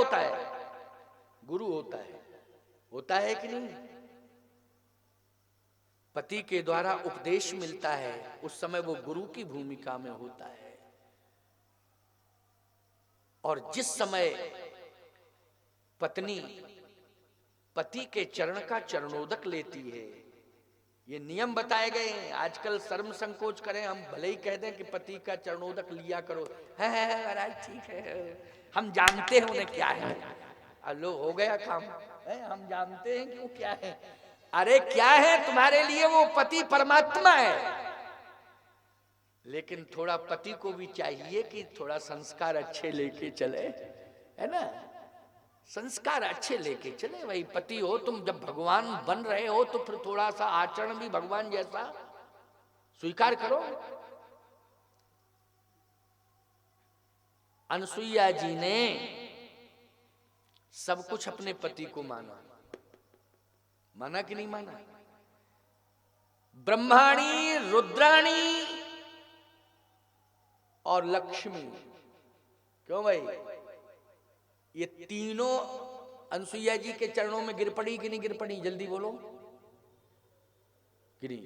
होता है? गुरु होता है कि नहीं? पति के द्वारा उपदेश मिलता है, उस समय वो गुरु की भूमिका में होता है। और जिस समय पत्नी पति के चरण का चरणोदक लेती है, ये नियम बताए गए हैं। आजकल शर्म संकोच करें, हम भले ही कह दें कि पति का चरणोदक लिया करो, है महाराज ठीक है, हम जानते हैं उन्हें क्या है, लो हो गया काम है, हम जानते हैं कि वो क्या है। अरे क्या है तुम्हारे लिए? वो पति परमात्मा है। लेकिन थोड़ा पति को भी चाहिए कि थोड़ा संस्कार अच्छे लेके चले, है ना, संस्कार अच्छे लेके चले। भाई पति हो तुम, जब भगवान बन रहे हो तो फिर थोड़ा सा आचरण भी भगवान जैसा स्वीकार करो। अनसुईया जी ने सब कुछ अपने पति को माना कि नहीं माना? ब्रह्माणी, रुद्राणी और लक्ष्मी, क्यों भाई? ये तीनों अनसुईया जी के चरणों में गिर पड़ी कि नहीं गिर पड़ी? जल्दी बोलो। गिरी।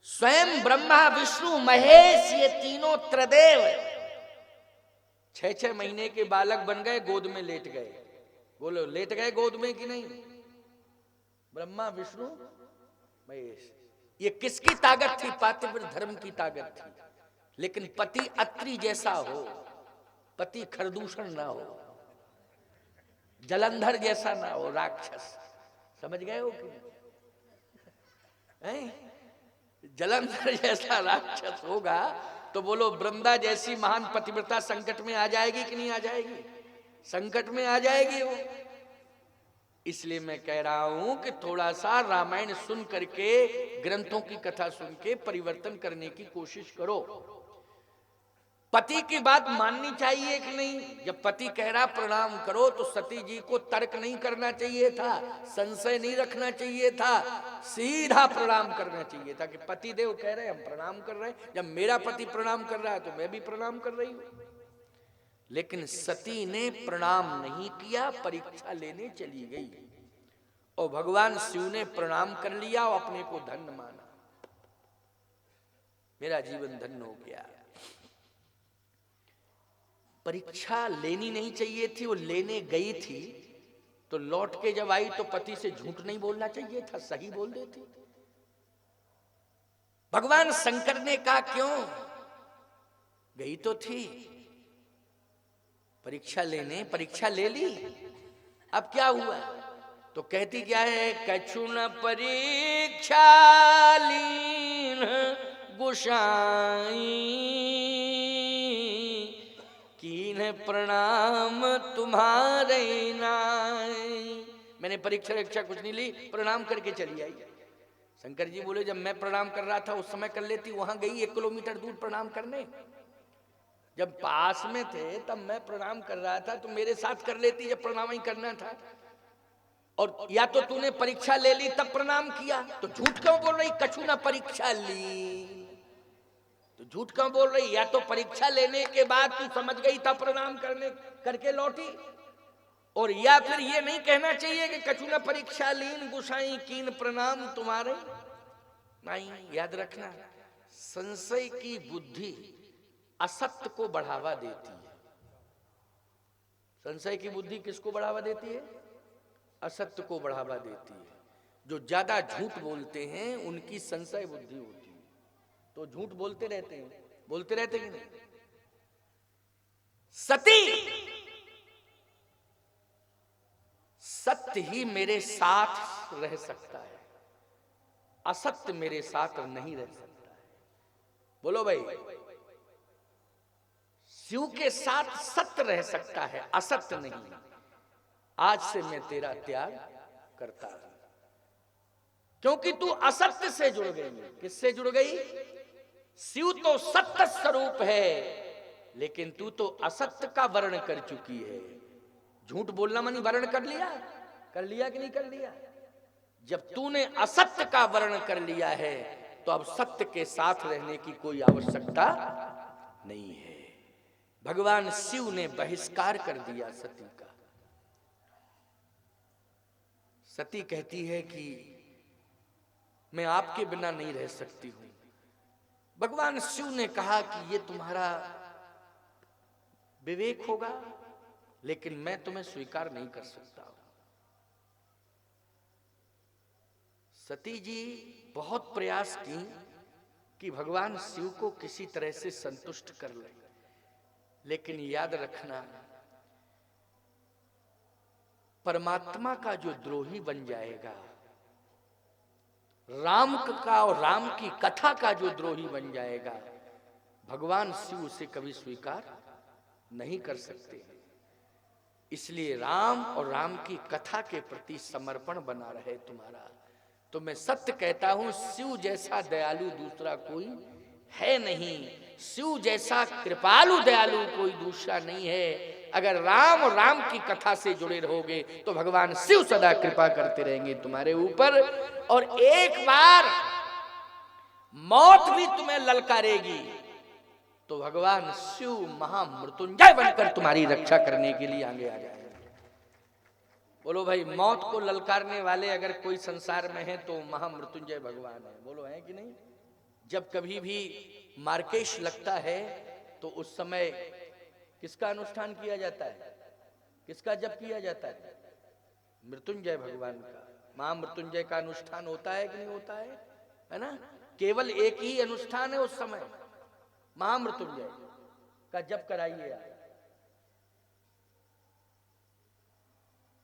स्वयं ब्रह्मा, विष्णु, महेश, ये तीनों त्रिदेव 6-6 महीने के बालक बन गए, गोद में लेट गए। बोलो लेट गए गोद में कि नहीं? ब्रह्मा, विष्णु, महेश। ये किसकी ताकत थी? पातिव्रत धर्म की ताकत थी। लेकिन पति अत्रि जैसा हो, पति खरदूषण ना हो, जलंधर जैसा ना हो, राक्षस। समझ गए हो कि नहीं? जलंधर जैसा राक्षस होगा तो बोलो वृंदा जैसी महान पतिव्रता संकट में आ जाएगी कि नहीं आ जाएगी? संकट में आ जाएगी वो। इसलिए मैं कह रहा हूं कि थोड़ा सा रामायण सुन करके, ग्रंथों की कथा सुन के परिवर्तन करने की कोशिश करो। पति की बात माननी चाहिए कि नहीं? जब पति कह रहा प्रणाम करो तो सती जी को तर्क नहीं करना चाहिए था, संशय नहीं रखना चाहिए था, सीधा प्रणाम करना चाहिए था कि पति देव कह रहे हैं हम प्रणाम कर रहे हैं, जब मेरा पति प्रणाम कर रहा है तो मैं भी प्रणाम कर रही हूं। लेकिन सती ने प्रणाम नहीं किया, परीक्षा लेने चली गई और भगवान शिव ने प्रणाम कर लिया और अपने को धन्य माना, मेरा जीवन धन्य हो गया। परीक्षा लेनी नहीं चाहिए थी, वो लेने गई थी तो लौट के जब आई तो पति से झूठ नहीं बोलना चाहिए था, सही बोल देती। भगवान शंकर ने कहा क्यों गई तो थी परीक्षा लेने, परीक्षा ले ली, अब क्या हुआ? तो कहती क्या है? कछु न परीक्षा लीन गुसाई, कीन प्रणाम तुम्हारे नाई। मैंने परीक्षा रक्षा कुछ नहीं ली, प्रणाम करके चली आई। शंकर जी बोले जब मैं प्रणाम कर रहा था उस समय कर लेती, वहां गई 1 किलोमीटर दूर प्रणाम करने, जब पास में थे तब मैं प्रणाम कर रहा था तो मेरे साथ कर लेती जब प्रणाम ही करना था। और या तो तूने परीक्षा ले ली तब प्रणाम किया, तो झूठ क्यों बोल रही? कछु ना परीक्षा ली, तो झूठ क्यों बोल रही? या तो परीक्षा लेने के बाद तू समझ गई तब प्रणाम करके लौटी, और या फिर ये नहीं कहना चाहिए कि कछु ना परीक्षा लीन गुसाई, कीन प्रणाम तुम्हारे नहीं। याद रखना, संशय की बुद्धि असत्य को बढ़ावा देती है। संशय की बुद्धि किसको बढ़ावा देती है? असत्य को बढ़ावा देती है। जो ज्यादा झूठ बोलते हैं उनकी संशय बुद्धि होती है, तो झूठ बोलते रहते कि नहीं? सत्य ही मेरे साथ रह सकता है, असत्य मेरे साथ नहीं रह सकता है। बोलो भाई, शिव के साथ सत्य रह सकता है, असत्य नहीं। आज से मैं तेरा त्याग करता हूं, क्योंकि तू असत्य से जुड़ गई। किससे जुड़ गई? शिव तो सत्य स्वरूप है, लेकिन तू तो असत्य का वर्ण कर चुकी है। झूठ बोलना मानी वर्ण कर लिया कि नहीं कर लिया? जब तूने असत्य का वर्ण कर लिया है तो अब सत्य के साथ रहने की कोई आवश्यकता नहीं है। भगवान शिव ने बहिष्कार कर दिया सती का। सती कहती है कि मैं आपके बिना नहीं रह सकती हूं। भगवान शिव ने कहा कि ये तुम्हारा विवेक होगा, लेकिन मैं तुम्हें स्वीकार नहीं कर सकता हूं। सती जी बहुत प्रयास की कि भगवान शिव को किसी तरह से संतुष्ट कर ले, लेकिन याद रखना, परमात्मा का जो द्रोही बन जाएगा, राम का और राम की कथा का जो द्रोही बन जाएगा, भगवान शिव उसे कभी स्वीकार नहीं कर सकते। इसलिए राम और राम की कथा के प्रति समर्पण बना रहे तुम्हारा। तो मैं सत्य कहता हूं, शिव जैसा दयालु दूसरा कोई है नहीं, शिव जैसा कृपालु दयालु कोई दूसरा नहीं है। अगर राम और राम की कथा से जुड़े रहोगे तो भगवान शिव सदा कृपा करते रहेंगे तुम्हारे ऊपर। और एक बार मौत भी तुम्हें ललकारेगी तो भगवान शिव महामृत्युंजय बनकर तुम्हारी रक्षा करने के लिए आगे आ जाएंगे। बोलो भाई, मौत को ललकारने वाले अगर कोई संसार में है तो महामृत्युंजय भगवान है। बोलो, है कि नहीं? जब कभी भी मार्केश लगता है तो उस समय किसका अनुष्ठान किया जाता है? किसका जप किया जाता है? मृत्युंजय भगवान का, महामृत्युंजय का अनुष्ठान होता है कि नहीं होता है ना? केवल एक ही अनुष्ठान है उस समय, महामृत्युंजय का जप कराइए आप।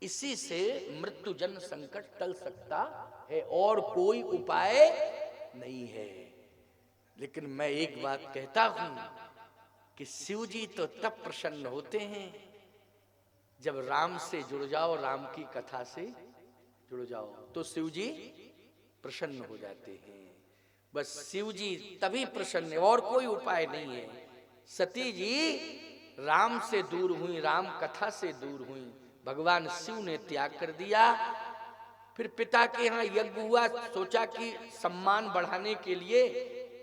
इसी से मृत्यु जन्म संकट टल सकता है, और कोई उपाय नहीं है। लेकिन मैं एक बात कहता हूं कि शिव जी तो तब प्रसन्न होते हैं जब राम से जुड़ जाओ, राम की कथा से जुड़ जाओ तो शिव जी प्रसन्न हो जाते हैं। बस शिव जी तभी प्रसन्न है, और कोई उपाय नहीं है। सती जी राम से दूर हुई, राम कथा से दूर हुई, भगवान शिव ने त्याग कर दिया। फिर पिता के यहाँ यज्ञ हुआ, सोचा कि सम्मान बढ़ाने के लिए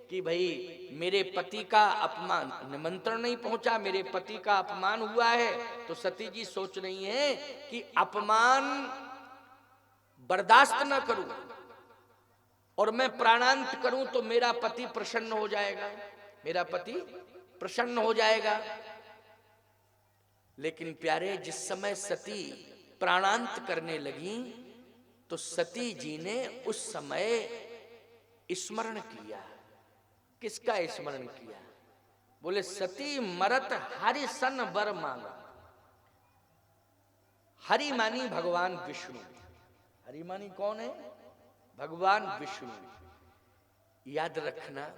कि भाई मेरे पति का अपमान, निमंत्रण नहीं पहुंचा, मेरे पति का अपमान हुआ है। तो सती जी सोच रही हैं कि अपमान बर्दाश्त न करूं और मैं प्राणांत करूं तो मेरा पति प्रसन्न हो जाएगा, मेरा पति प्रसन्न हो जाएगा। लेकिन प्यारे, जिस समय सती प्राणांत करने लगी तो सती जी ने उस समय स्मरण किया। किसका स्मरण किया? बोले, सती मरत हरि सन वर मांगा। हरि मानी भगवान विष्णु। हरि मानी कौन है? भगवान विष्णु। याद रखना,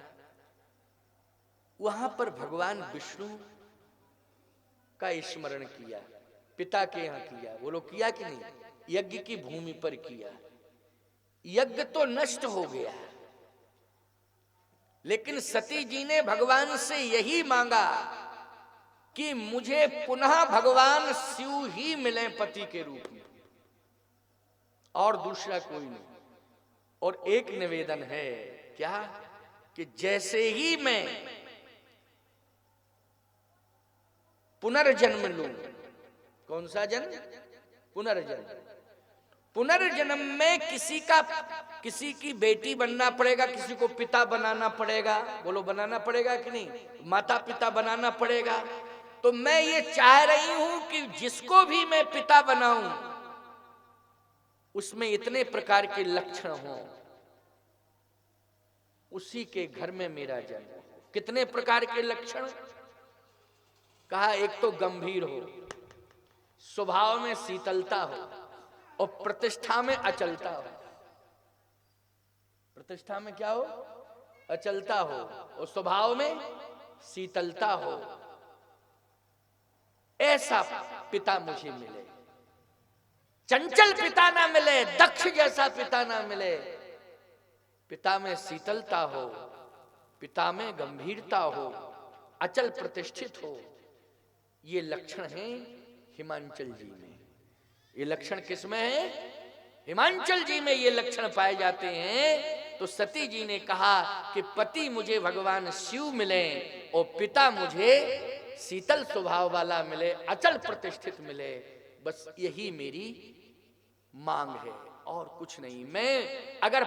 वहां पर भगवान विष्णु का स्मरण किया, पिता के यहां किया। वो लोग किया कि नहीं? यज्ञ की भूमि पर किया। यज्ञ तो नष्ट हो गया, लेकिन सती जी ने भगवान से यही मांगा कि मुझे पुनः भगवान शिव ही मिले पति के रूप में, और दूसरा कोई नहीं। और एक निवेदन है, क्या? कि जैसे ही मैं पुनर्जन्म लूं, कौन सा जन्म? पुनर्जन्म। पुनर्जन्म में किसी की बेटी बनना पड़ेगा, किसी को पिता बनाना पड़ेगा। बोलो, बनाना पड़ेगा कि नहीं? माता पिता बनाना पड़ेगा। तो मैं ये चाह रही हूं कि जिसको भी मैं पिता बनाऊं उसमें इतने प्रकार के लक्षण हों, उसी के घर में मेरा जन्म हो। कितने प्रकार के लक्षण? कहा, एक तो गंभीर हो, स्वभाव में शीतलता हो, और प्रतिष्ठा में अचलता हो। प्रतिष्ठा में क्या हो? अचलता हो, और स्वभाव में शीतलता हो। ऐसा पिता मुझे मिले। चंचल पिता ना मिले, दक्ष जैसा पिता ना मिले। पिता में शीतलता हो, पिता में गंभीरता हो, अचल प्रतिष्ठित हो। ये लक्षण हैं हिमांचल जी में। ये लक्षण किसमें है? हिमांचल जी में ये लक्षण पाए जाते हैं। तो सती जी ने कहा कि पति मुझे भगवान शिव मिले और पिता मुझे शीतल स्वभाव वाला मिले, अचल प्रतिष्ठित मिले, बस यही मेरी मांग है और कुछ नहीं। मैं अगर